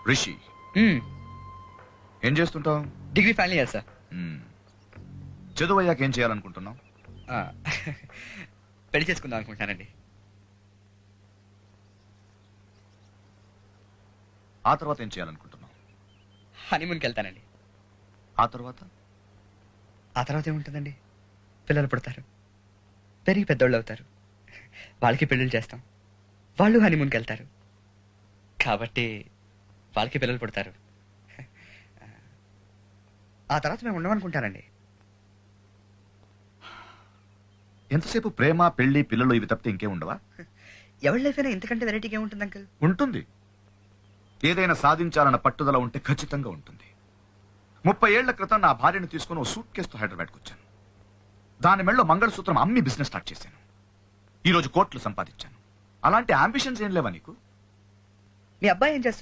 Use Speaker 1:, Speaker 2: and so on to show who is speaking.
Speaker 1: రిషి ఏం చేస్తుంటావు?
Speaker 2: Degree final year sir.
Speaker 1: చదువు అయ్యాక ఏం చేయాలనుకుంటున్నావు?
Speaker 2: పెళ్లి చేసుకుందాం అనుకుంటానండి.
Speaker 1: ఆ తర్వాత ఏం చేయాలనుకుంటున్నావు?
Speaker 2: హనీమూన్కి వెళ్తానండి.
Speaker 1: ఆ తర్వాత
Speaker 2: ఏముంటుందండి? పిల్లలు పుడతారు, పెరిగి పెద్దోళ్ళు అవుతారు, వాళ్ళకి పెళ్ళిళ్ళు చేస్తాం, వాళ్ళు హనీమూన్కి వెళ్తారు, కాబట్టి వాళ్ళకి పిల్లలు పుడతారు. ఆ తర్వాత మేము ఉండమనుకుంటానండి.
Speaker 1: ఎంతసేపు ప్రేమ, పెళ్లి, పిల్లలు ఇవి తప్పితే ఇంకేం ఉండవా?
Speaker 2: ఎవరి లైఫ్ అయినా ఇంతకంటే వెరైటీగా ఉంటుంది అంకుల్.
Speaker 1: ఉంటుంది. ఏదైనా సాధించాలన్న పట్టుదల ఉంటే ఖచ్చితంగా ఉంటుంది. 30 ఏళ్ల క్రితం నా భార్యను తీసుకుని ఓ సూట్ కేసుతో హైదరాబాద్కి వచ్చాను. దాని మెళ్ళలో మంగళసూత్రం అమ్మి బిజినెస్ స్టార్ట్ చేశాను. ఈ రోజు కోట్లు సంపాదించాను. అలాంటి అంబిషన్స్ ఏం లేవా నీకు?
Speaker 2: మీ అబ్బాయి ఏం చేస్తారు?